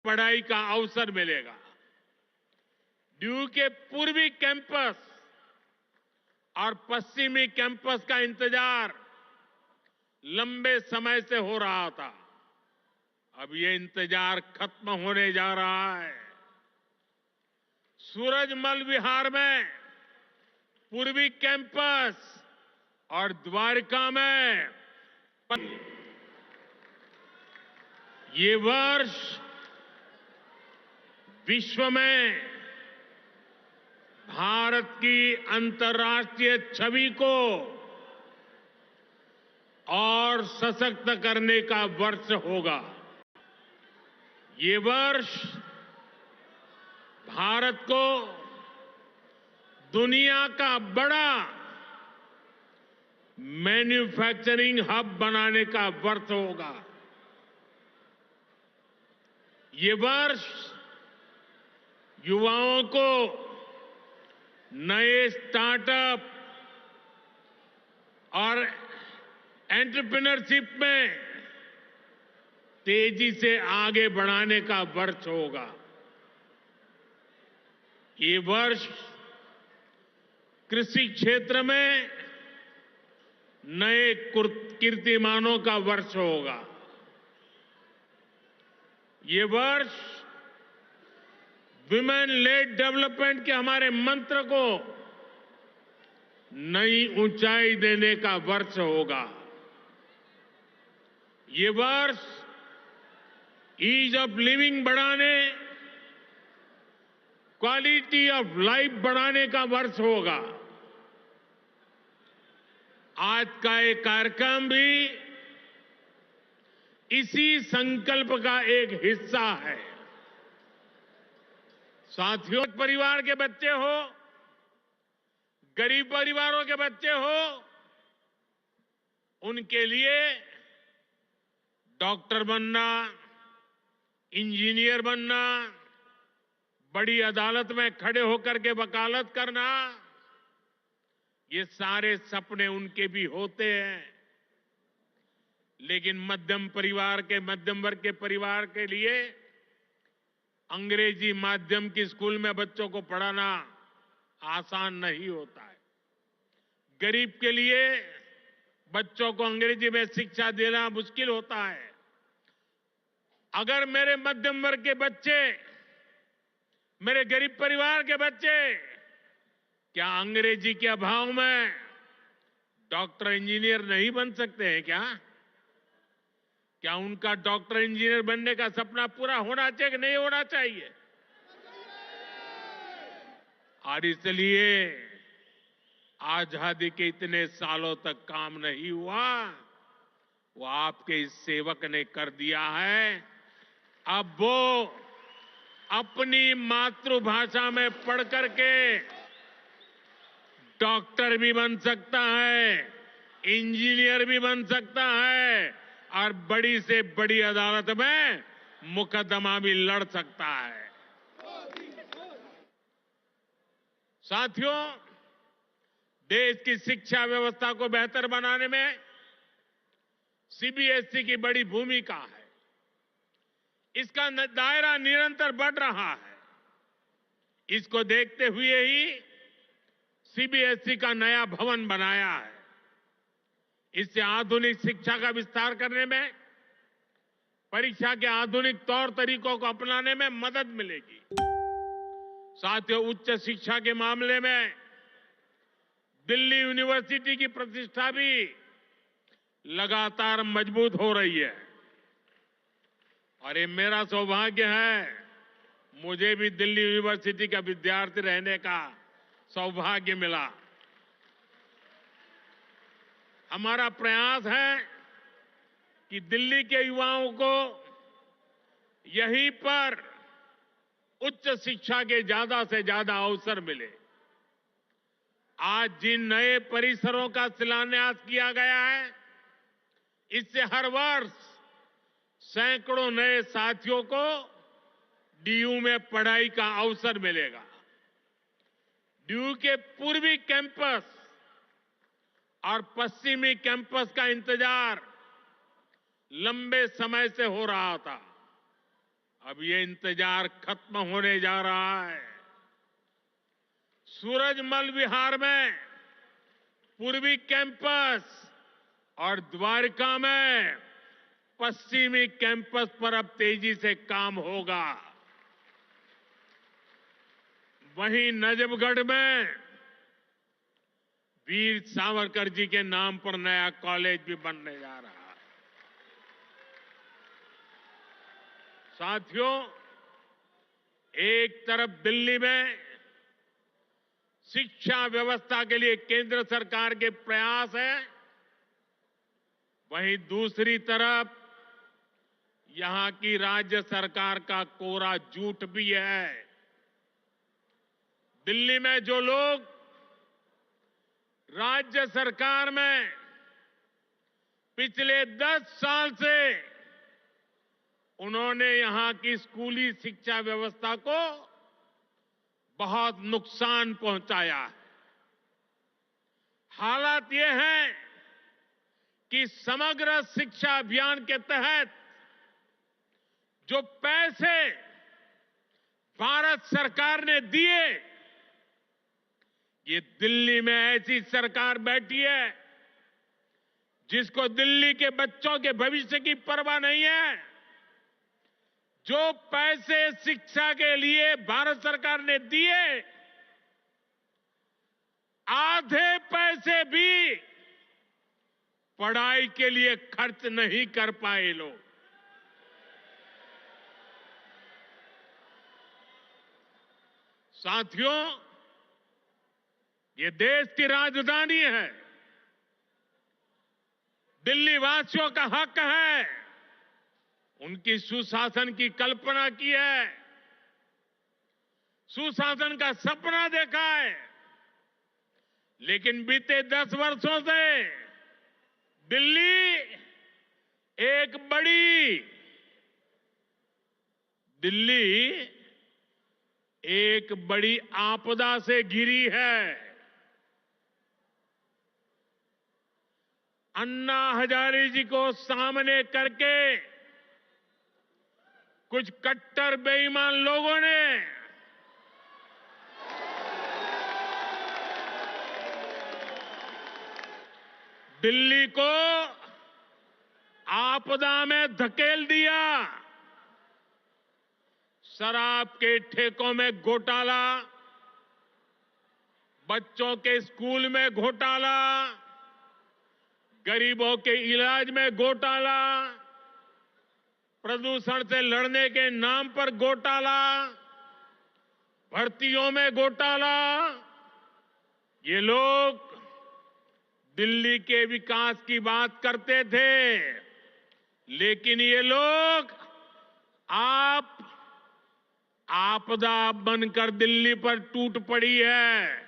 पढ़ाई का अवसर मिलेगा। ड्यू के पूर्वी कैंपस और पश्चिमी कैंपस का इंतजार लंबे समय से हो रहा था। अब ये इंतजार खत्म होने जा रहा है। सूरजमल विहार में पूर्वी कैंपस और द्वारका में ये वर्ष विश्व में भारत की अंतर्राष्ट्रीय छवि को और सशक्त करने का वर्ष होगा। ये वर्ष भारत को दुनिया का बड़ा मैन्युफैक्चरिंग हब बनाने का वर्ष होगा। ये वर्ष युवाओं को नए स्टार्टअप और एंटरप्रेन्योरशिप में तेजी से आगे बढ़ाने का वर्ष होगा। ये वर्ष कृषि क्षेत्र में नए कीर्तिमानों का वर्ष होगा। ये वर्ष विमेन लेड डेवलपमेंट के हमारे मंत्र को नई ऊंचाई देने का वर्ष होगा। ये वर्ष ईज ऑफ लिविंग बढ़ाने, क्वालिटी ऑफ लाइफ बढ़ाने का वर्ष होगा। आज का ये कार्यक्रम भी इसी संकल्प का एक हिस्सा है। साथियों, परिवार के बच्चे हो, गरीब परिवारों के बच्चे हो, उनके लिए डॉक्टर बनना, इंजीनियर बनना, बड़ी अदालत में खड़े होकर के वकालत करना, ये सारे सपने उनके भी होते हैं। लेकिन मध्यम वर्ग के परिवार के लिए अंग्रेजी माध्यम की स्कूल में बच्चों को पढ़ाना आसान नहीं होता है। गरीब के लिए बच्चों को अंग्रेजी में शिक्षा देना मुश्किल होता है। अगर मेरे मध्यम वर्ग के बच्चे, मेरे गरीब परिवार के बच्चे क्या अंग्रेजी के अभाव में डॉक्टर इंजीनियर नहीं बन सकते हैं क्या? क्या उनका डॉक्टर इंजीनियर बनने का सपना पूरा होना चाहिए कि नहीं होना चाहिए? और इसलिए आजादी के इतने सालों तक काम नहीं हुआ, वो आपके इस सेवक ने कर दिया है। अब वो अपनी मातृभाषा में पढ़ करके डॉक्टर भी बन सकता है, इंजीनियर भी बन सकता है और बड़ी से बड़ी अदालत में मुकदमा भी लड़ सकता है। साथियों, देश की शिक्षा व्यवस्था को बेहतर बनाने में सीबीएसई की बड़ी भूमिका है। इसका दायरा निरंतर बढ़ रहा है। इसको देखते हुए ही सीबीएसई का नया भवन बनाया है। इससे आधुनिक शिक्षा का विस्तार करने में, परीक्षा के आधुनिक तौर तरीकों को अपनाने में मदद मिलेगी। साथियों, उच्च शिक्षा के मामले में दिल्ली यूनिवर्सिटी की प्रतिष्ठा भी लगातार मजबूत हो रही है। और ये मेरा सौभाग्य है, मुझे भी दिल्ली यूनिवर्सिटी का विद्यार्थी रहने का सौभाग्य मिला। हमारा प्रयास है कि दिल्ली के युवाओं को यहीं पर उच्च शिक्षा के ज्यादा से ज्यादा अवसर मिले। आज जिन नए परिसरों का शिलान्यास किया गया है, इससे हर वर्ष सैकड़ों नए साथियों को डीयू में पढ़ाई का अवसर मिलेगा। डीयू के पूर्वी कैंपस और पश्चिमी कैंपस का इंतजार लंबे समय से हो रहा था। अब ये इंतजार खत्म होने जा रहा है। सूरजमल विहार में पूर्वी कैंपस और द्वारका में पश्चिमी कैंपस पर अब तेजी से काम होगा। वहीं नजफगढ़ में वीर सावरकर जी के नाम पर नया कॉलेज भी बनने जा रहा है। साथियों, एक तरफ दिल्ली में शिक्षा व्यवस्था के लिए केंद्र सरकार के प्रयास है, वहीं दूसरी तरफ यहां की राज्य सरकार का कोरा झूठ भी है। दिल्ली में जो लोग राज्य सरकार में पिछले 10 साल से उन्होंने यहां की स्कूली शिक्षा व्यवस्था को बहुत नुकसान पहुंचाया है। हालात ये हैं कि समग्र शिक्षा अभियान के तहत जो पैसे भारत सरकार ने दिए, ये दिल्ली में ऐसी सरकार बैठी है जिसको दिल्ली के बच्चों के भविष्य की परवाह नहीं है। जो पैसे शिक्षा के लिए भारत सरकार ने दिए, आधे पैसे भी पढ़ाई के लिए खर्च नहीं कर पाए लोग। साथियों, ये देश की राजधानी है। दिल्ली वासियों का हक है, उनकी सुशासन की कल्पना की है, सुशासन का सपना देखा है। लेकिन बीते 10 वर्षों से दिल्ली एक बड़ी आपदा से घिरी है। अन्ना हजारे जी को सामने करके कुछ कट्टर बेईमान लोगों ने दिल्ली को आपदा में धकेल दिया। शराब के ठेकों में घोटाला, बच्चों के स्कूल में घोटाला, गरीबों के इलाज में घोटाला, प्रदूषण से लड़ने के नाम पर घोटाला, भर्तियों में घोटाला। ये लोग दिल्ली के विकास की बात करते थे, लेकिन ये लोग आपदा बनकर दिल्ली पर टूट पड़ी है।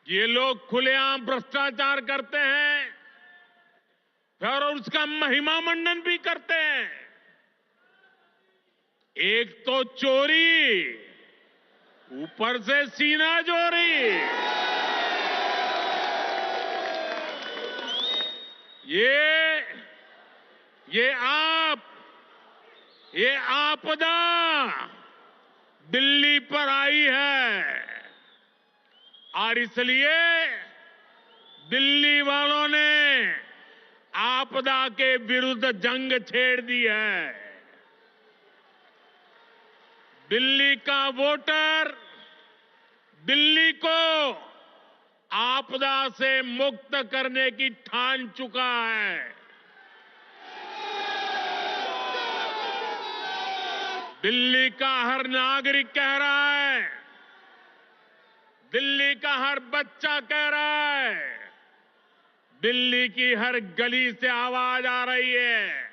ये लोग खुलेआम भ्रष्टाचार करते हैं और उसका महिमा मंडन भी करते हैं। एक तो चोरी, ऊपर से सीना चोरी। ये आपदा दिल्ली पर आई है और इसलिए दिल्ली वालों ने आपदा के विरुद्ध जंग छेड़ दी है। दिल्ली का वोटर दिल्ली को आपदा से मुक्त करने की ठान चुका है। दिल्ली का हर नागरिक कह रहा है, दिल्ली का हर बच्चा कह रहा है, दिल्ली की हर गली से आवाज आ रही है,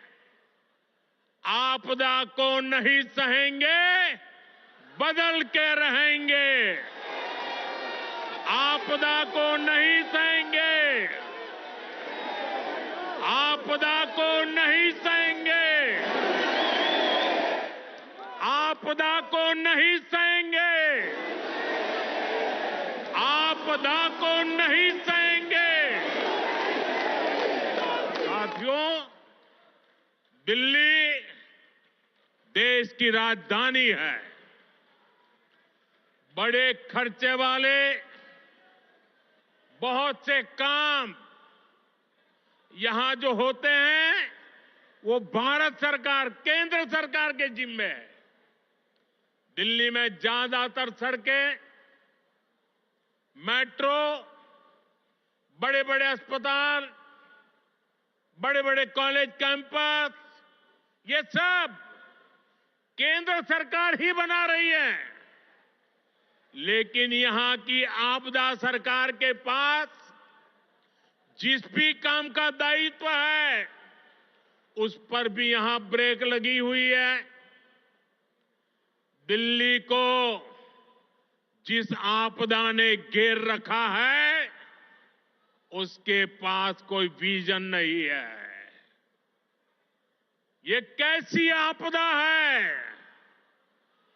आपदा को नहीं सहेंगे, बदल के रहेंगे। आपदा को नहीं सहेंगे, आपदा को नहीं सहेंगे, आपदा को नहीं सहेंगे, आपदा को नहीं सहेंगे। साथियों, दिल्ली देश की राजधानी है। बड़े खर्चे वाले बहुत से काम यहां जो होते हैं वो भारत सरकार, केंद्र सरकार के जिम्मे है। दिल्ली में ज्यादातर सड़कें, मेट्रो, बड़े बड़े अस्पताल, बड़े बड़े कॉलेज कैंपस, ये सब केंद्र सरकार ही बना रही है। लेकिन यहां की आपदा सरकार के पास जिस भी काम का दायित्व है उस पर भी यहां ब्रेक लगी हुई है। दिल्ली को जिस आपदा ने घेर रखा है उसके पास कोई विजन नहीं है। ये कैसी आपदा है,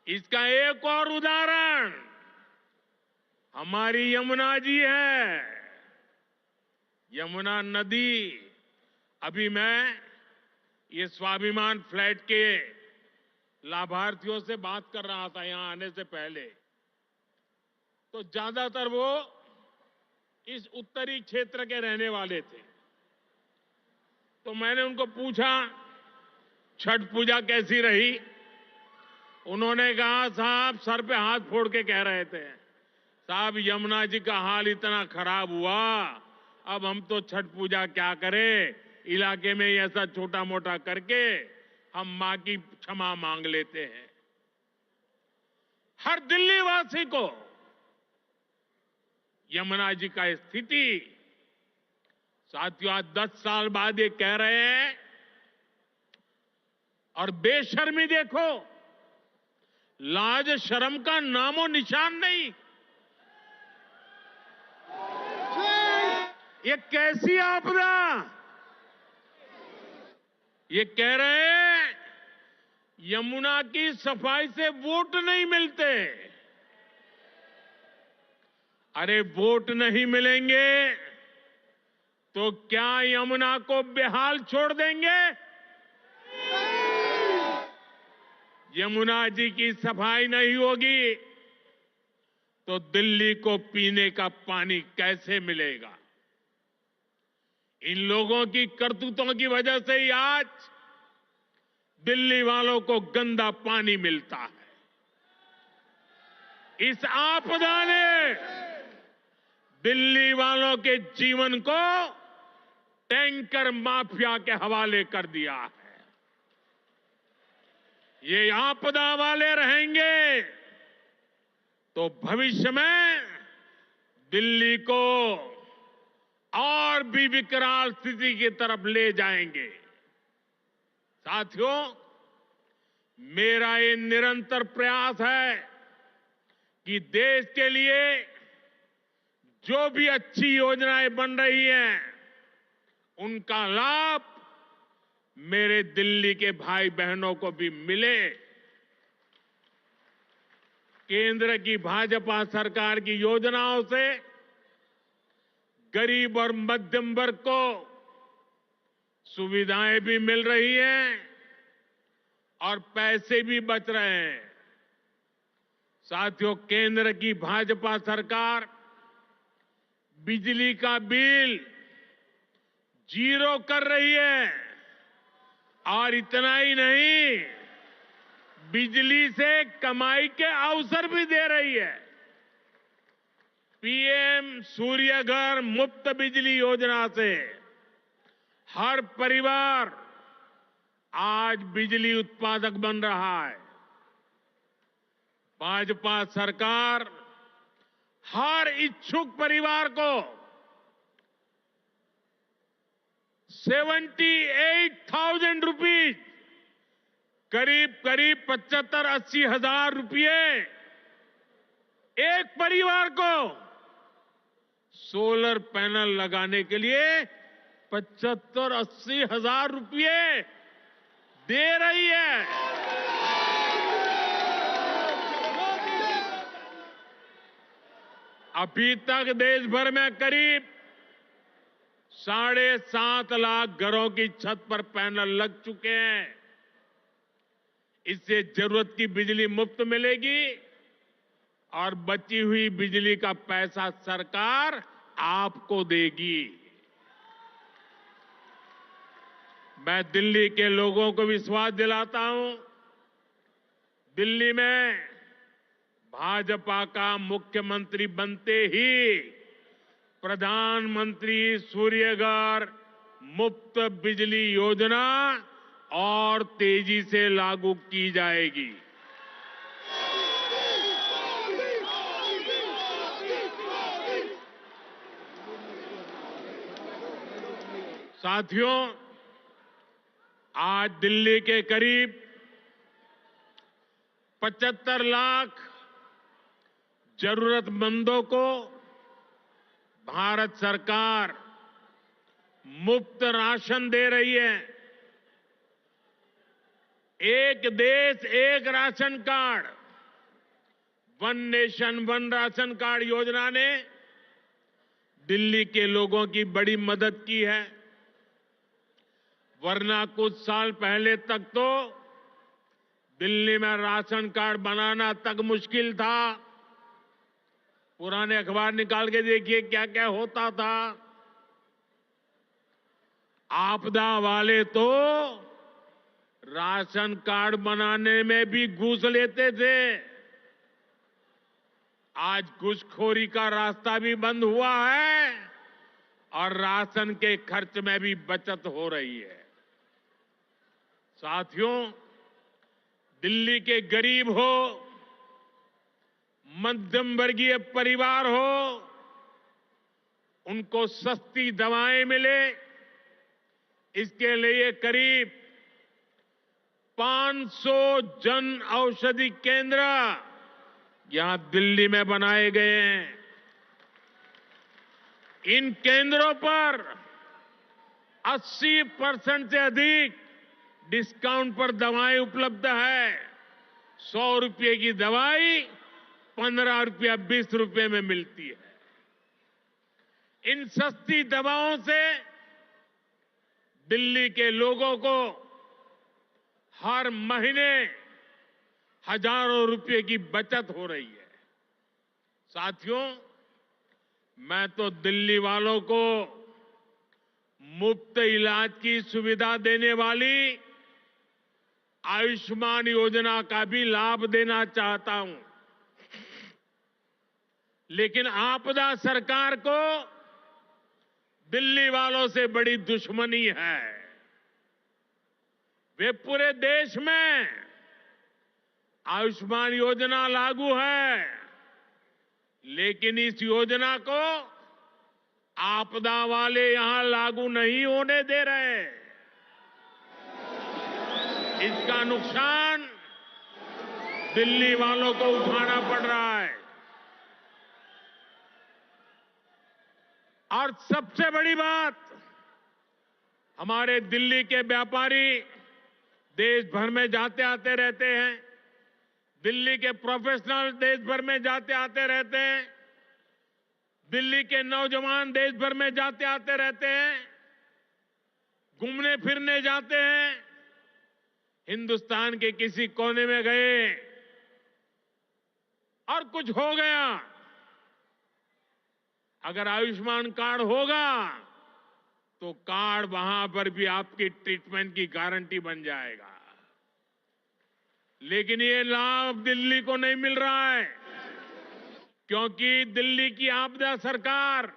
इसका एक और उदाहरण हमारी यमुना जी है। यमुना नदी, अभी मैं ये स्वाभिमान फ्लैट के लाभार्थियों से बात कर रहा था यहां आने से पहले, तो ज्यादातर वो इस उत्तरी क्षेत्र के रहने वाले थे। तो मैंने उनको पूछा छठ पूजा कैसी रही। उन्होंने कहा साहब, सर पे हाथ फोड़ के कह रहे थे, साहब यमुना जी का हाल इतना खराब हुआ, अब हम तो छठ पूजा क्या करें, इलाके में ऐसा छोटा मोटा करके हम मां की क्षमा मांग लेते हैं। हर दिल्ली वासी को यमुना जी का स्थिति, साथियों आज 10 साल बाद ये कह रहे हैं, और बेशर्मी देखो, लाज शर्म का नामो निशान नहीं। ये कैसी आपदा, ये कह रहे हैं यमुना की सफाई से वोट नहीं मिलते। अरे वोट नहीं मिलेंगे तो क्या यमुना को बेहाल छोड़ देंगे? यमुना जी की सफाई नहीं होगी तो दिल्ली को पीने का पानी कैसे मिलेगा? इन लोगों की करतूतों की वजह से ही आज दिल्ली वालों को गंदा पानी मिलता है। इस आपदा ने दिल्ली वालों के जीवन को टैंकर माफिया के हवाले कर दिया है। ये आपदा वाले रहेंगे तो भविष्य में दिल्ली को और भी विकराल स्थिति की तरफ ले जाएंगे। साथियों, मेरा ये निरंतर प्रयास है कि देश के लिए जो भी अच्छी योजनाएं बन रही हैं उनका लाभ मेरे दिल्ली के भाई बहनों को भी मिले। केंद्र की भाजपा सरकार की योजनाओं से गरीब और मध्यम वर्ग को सुविधाएं भी मिल रही हैं और पैसे भी बच रहे हैं। साथियों, केंद्र की भाजपा सरकार बिजली का बिल 0 कर रही है और इतना ही नहीं, बिजली से कमाई के अवसर भी दे रही है। पीएम सूर्य घर मुफ्त बिजली योजना से हर परिवार आज बिजली उत्पादक बन रहा है। भाजपा सरकार हर इच्छुक परिवार को 78,000 रुपीज, करीब 75-80 हजार रुपये एक परिवार को सोलर पैनल लगाने के लिए 75-80 हजार रुपये दे रही है। अभी तक देश भर में करीब 7.5 लाख घरों की छत पर पैनल लग चुके हैं। इससे जरूरत की बिजली मुफ्त मिलेगी और बची हुई बिजली का पैसा सरकार आपको देगी। मैं दिल्ली के लोगों को विश्वास दिलाता हूं, दिल्ली में भाजपा का मुख्यमंत्री बनते ही प्रधानमंत्री सूर्यघर मुफ्त बिजली योजना और तेजी से लागू की जाएगी। साथियों, आज दिल्ली के करीब 75 लाख जरूरतमंदों को भारत सरकार मुफ्त राशन दे रही है। एक देश एक ration card, one nation one ration card योजना ने दिल्ली के लोगों की बड़ी मदद की है। वरना कुछ साल पहले तक तो दिल्ली में राशन कार्ड बनाना तक मुश्किल था। पुराने अखबार निकाल के देखिए क्या क्या होता था। आपदा वाले तो राशन कार्ड बनाने में भी घूस लेते थे। आज घूसखोरी का रास्ता भी बंद हुआ है और राशन के खर्च में भी बचत हो रही है। साथियों, दिल्ली के गरीब हो, मध्यम वर्गीय परिवार हो, उनको सस्ती दवाएं मिले, इसके लिए करीब 500 जन औषधि केंद्र यहां दिल्ली में बनाए गए हैं। इन केंद्रों पर 80% से अधिक डिस्काउंट पर दवाएं उपलब्ध है। 100 रुपये की दवाई 15 रुपया 20 रुपये में मिलती है। इन सस्ती दवाओं से दिल्ली के लोगों को हर महीने हजारों रुपए की बचत हो रही है। साथियों, मैं तो दिल्ली वालों को मुफ्त इलाज की सुविधा देने वाली आयुष्मान योजना का भी लाभ देना चाहता हूं। लेकिन आपदा सरकार को दिल्ली वालों से बड़ी दुश्मनी है। वे पूरे देश में आयुष्मान योजना लागू है, लेकिन इस योजना को आपदा वाले यहां लागू नहीं होने दे रहे। इसका नुकसान दिल्ली वालों को उठाना पड़ रहा है। और सबसे बड़ी बात, हमारे दिल्ली के व्यापारी देश भर में जाते आते रहते हैं। दिल्ली के प्रोफेशनल देश भर में जाते आते रहते हैं। दिल्ली के नौजवान देश भर में जाते आते रहते हैं। घूमने फिरने जाते हैं। हिंदुस्तान के किसी कोने में गए और कुछ हो गया, अगर आयुष्मान कार्ड होगा तो कार्ड वहां पर भी आपकी ट्रीटमेंट की गारंटी बन जाएगा। लेकिन ये लाभ दिल्ली को नहीं मिल रहा है, क्योंकि दिल्ली की आपदा सरकार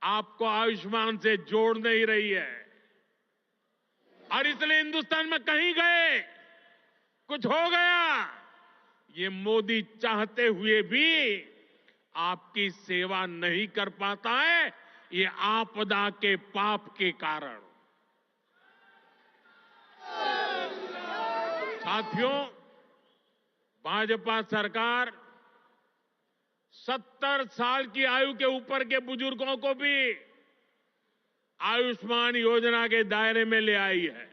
आपको आयुष्मान से जोड़ नहीं रही है। और इसलिए हिंदुस्तान में कहीं गए, कुछ हो गया, ये मोदी चाहते हुए भी आपकी सेवा नहीं कर पाता है, ये आपदा के पाप के कारण। साथियों, भाजपा सरकार 70 साल की आयु के ऊपर के बुजुर्गों को भी आयुष्मान योजना के दायरे में ले आई है।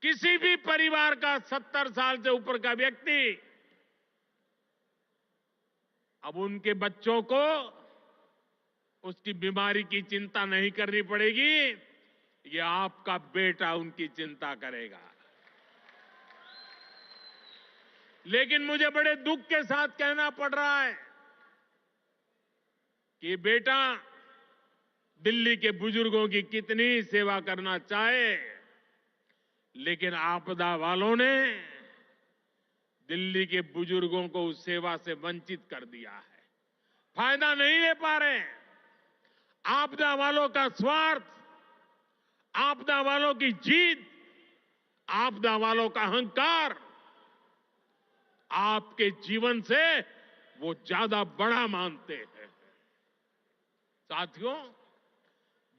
किसी भी परिवार का 70 साल से ऊपर का व्यक्ति अब उनके बच्चों को उसकी बीमारी की चिंता नहीं करनी पड़ेगी, ये आपका बेटा उनकी चिंता करेगा। लेकिन मुझे बड़े दुख के साथ कहना पड़ रहा है कि बेटा दिल्ली के बुजुर्गों की कितनी सेवा करना चाहे, लेकिन आपदा वालों ने दिल्ली के बुजुर्गों को उस सेवा से वंचित कर दिया है। फायदा नहीं ले पा रहे। आपदा वालों का स्वार्थ, आपदा वालों की जीत, आपदा वालों का अहंकार आपके जीवन से वो ज्यादा बड़ा मानते हैं। साथियों,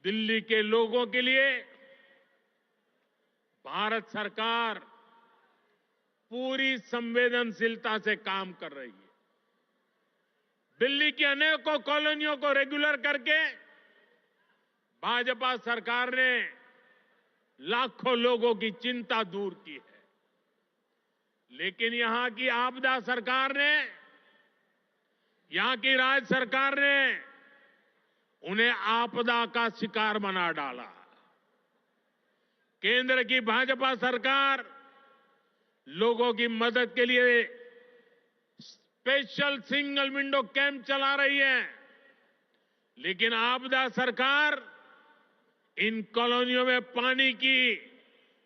दिल्ली के लोगों के लिए भारत सरकार पूरी संवेदनशीलता से काम कर रही है। दिल्ली की अनेकों कॉलोनियों को रेगुलर करके भाजपा सरकार ने लाखों लोगों की चिंता दूर की है। लेकिन यहां की आपदा सरकार ने, यहां की राज्य सरकार ने उन्हें आपदा का शिकार बना डाला। केंद्र की भाजपा सरकार लोगों की मदद के लिए स्पेशल सिंगल विंडो कैंप चला रही है, लेकिन आपदा सरकार इन कॉलोनियों में पानी की,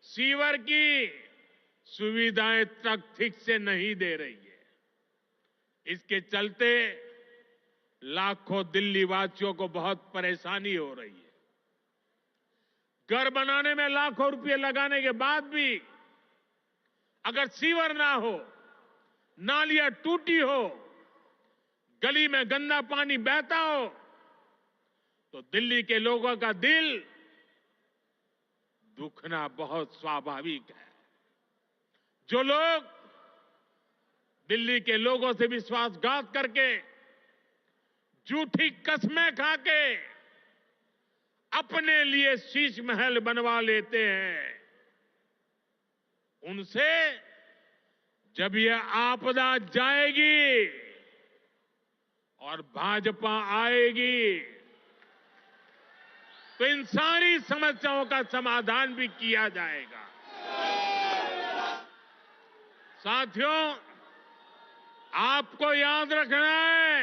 सीवर की सुविधाएं तक ठीक से नहीं दे रही है। इसके चलते लाखों दिल्ली वासियों को बहुत परेशानी हो रही है। घर बनाने में लाखों रुपए लगाने के बाद भी अगर सीवर ना हो, नालियां टूटी हो, गली में गंदा पानी बहता हो, तो दिल्ली के लोगों का दिल दुखना बहुत स्वाभाविक है। जो लोग दिल्ली के लोगों से विश्वासघात करके, झूठी कस्में खाके अपने लिए शीश महल बनवा लेते हैं, उनसे जब यह आपदा जाएगी और भाजपा आएगी तो इन सारी समस्याओं का समाधान भी किया जाएगा। साथियों, आपको याद रखना है,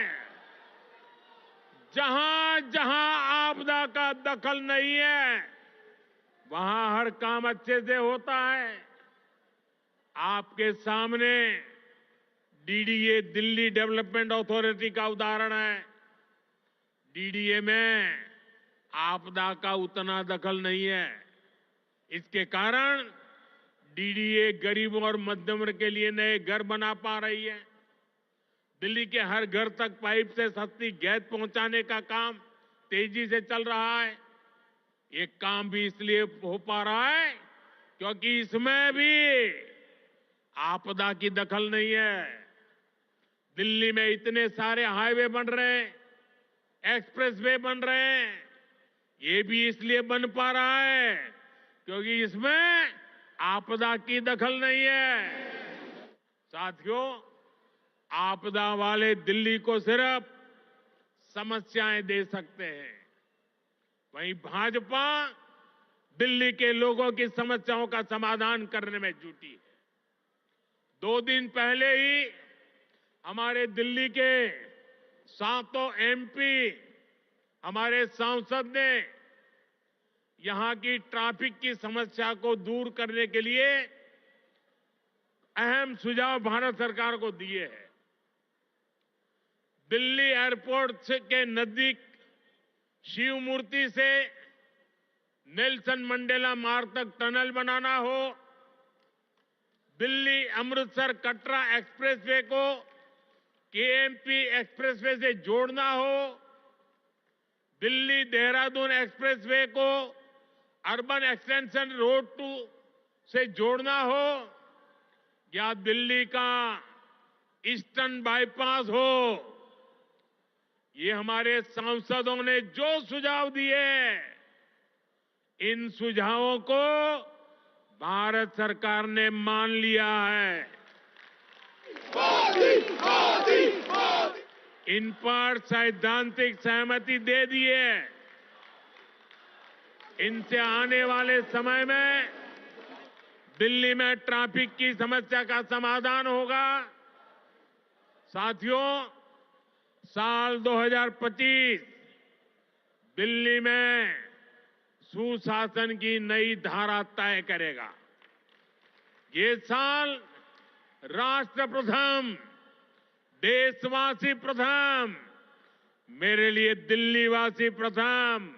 जहां जहां आपदा का दखल नहीं है, वहां हर काम अच्छे से होता है। आपके सामने डीडीए दिल्ली डेवलपमेंट अथॉरिटी का उदाहरण है। डीडीए में आपदा का उतना दखल नहीं है। इसके कारण डीडीए गरीबों और मध्यम वर्ग के लिए नए घर बना पा रही है। दिल्ली के हर घर तक पाइप से सस्ती गैस पहुंचाने का काम तेजी से चल रहा है। ये काम भी इसलिए हो पा रहा है क्योंकि इसमें भी आपदा की दखल नहीं है। दिल्ली में इतने सारे हाईवे बन रहे हैं, एक्सप्रेसवे बन रहे हैं, ये भी इसलिए बन पा रहा है क्योंकि इसमें आपदा की दखल नहीं है। साथियों, आपदा वाले दिल्ली को सिर्फ समस्याएं दे सकते हैं, वहीं भाजपा दिल्ली के लोगों की समस्याओं का समाधान करने में जुटी है। 2 दिन पहले ही हमारे दिल्ली के 7 एमपी, हमारे सांसद ने यहां की ट्रैफिक की समस्या को दूर करने के लिए अहम सुझाव भारत सरकार को दिए हैं। दिल्ली एयरपोर्ट के नजदीक शिव मूर्ति से नेल्सन मंडेला मार्ग तक टनल बनाना हो, दिल्ली अमृतसर कटरा एक्सप्रेसवे को केएमपी एक्सप्रेसवे से जोड़ना हो, दिल्ली देहरादून एक्सप्रेसवे को अर्बन एक्सटेंशन रोड 2 से जोड़ना हो, या दिल्ली का ईस्टर्न बाईपास हो, ये हमारे सांसदों ने जो सुझाव दिए, इन सुझावों को भारत सरकार ने मान लिया है। इन पर सैद्धांतिक सहमति दे दी है। इनसे आने वाले समय में दिल्ली में ट्रैफिक की समस्या का समाधान होगा। साथियों, साल 2025 दिल्ली में सुशासन की नई धारा तय करेगा। ये साल राष्ट्र प्रथम, देशवासी प्रथम, मेरे लिए दिल्लीवासी प्रथम,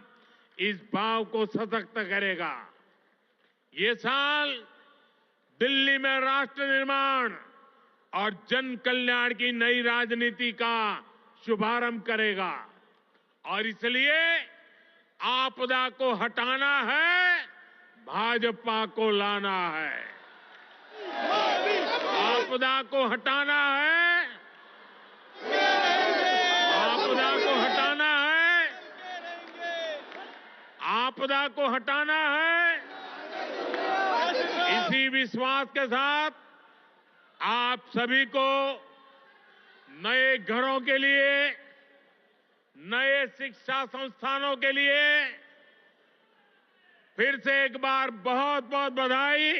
इस भाव को सशक्त करेगा। ये साल दिल्ली में राष्ट्र निर्माण और जन कल्याण की नई राजनीति का शुभारंभ करेगा। और इसलिए आपदा को हटाना है, भाजपा को लाना है। आपदा को हटाना है, आपदा को हटाना है, आपदा को हटाना है। इसी विश्वास के साथ आप सभी को नए घरों के लिए, नए शिक्षा संस्थानों के लिए फिर से एक बार बहुत बहुत बधाई।